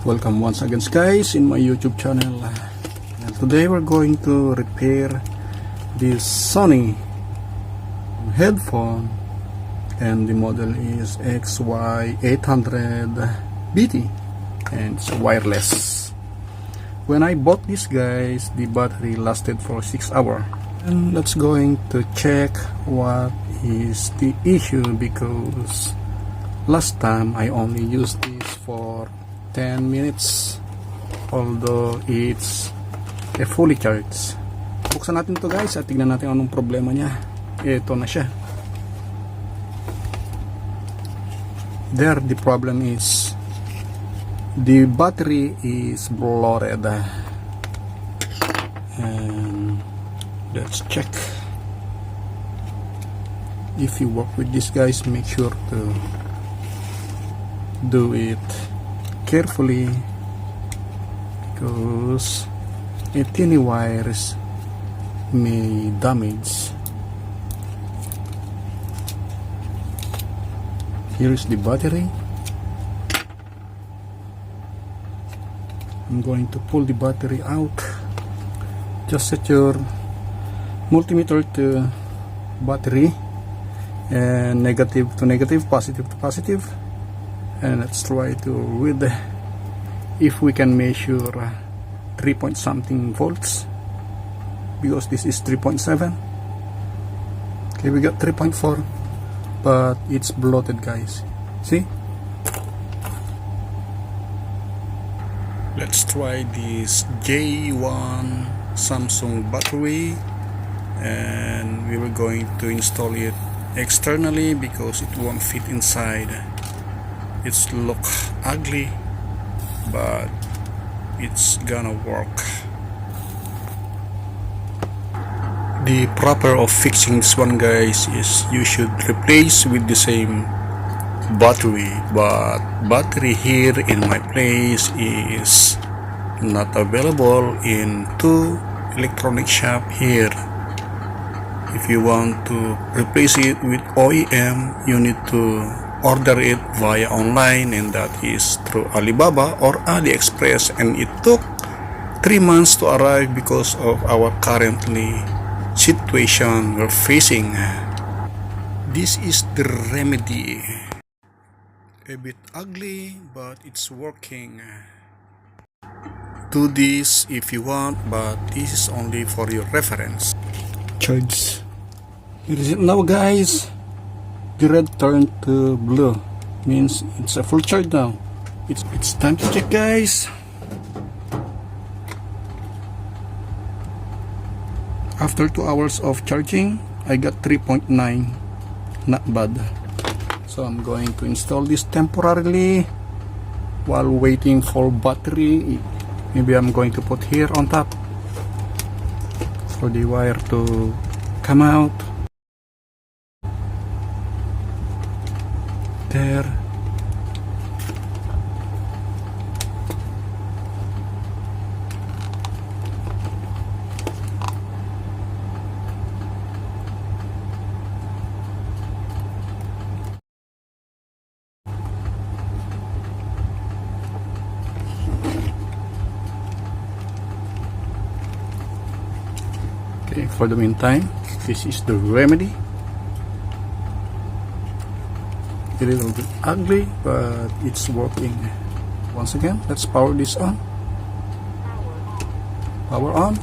Welcome once again guys in my YouTube channel. And today we're going to repair this Sony headphone, and the model is XY800BT and it's wireless. When I bought this guys, the battery lasted for 6 hours, and let's going to check what is the issue, because last time I only used this for 10 minutes, although it's a fully charged. Buksan natin to guys at tignan natin anong problema niya. Ito na siya. There, the problem is the battery is bloated, and let's check. If you work with this guys, make sure to do it carefully, because a tiny wires may damage. Here is the battery. I'm going to pull the battery out. Just set your multimeter to battery, and negative to negative, positive to positive, and let's try to read if we can measure 3 point something volts, because this is 3.7. okay, we got 3.4, but it's bloated guys. See, let's try this J1 Samsung battery, and we were going to install it externally because it won't fit inside. It's look ugly, but it's gonna work. The proper of fixing this one guys is you should replace with the same battery, but battery here in my place is not available in two electronic shop here. If you want to replace it with OEM, you need to order it via online, and that is through Alibaba or AliExpress, and it took 3 months to arrive because of our currently situation we're facing. This is the remedy. A bit ugly, but it's working. Do this if you want, but this is only for your reference. Charge. Here is it now guys. The red turned to blue, means it's a full charge now. It's time to check guys. After 2 hours of charging, I got 3.9. Not bad. So I'm going to install this temporarily while waiting for battery. Maybe I'm going to put here on top for the wire to come out. There. Okay, for the meantime, this is the remedy. A little bit ugly, but it's working. Once again, let's power this on. Power on.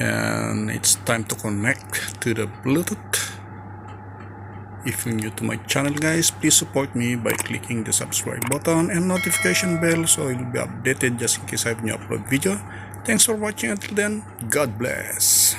And it's time to connect to the Bluetooth. If you're new to my channel guys, please support me by clicking the subscribe button and notification bell so you'll be updated just in case I have new upload video. Thanks for watching. Until then, God bless.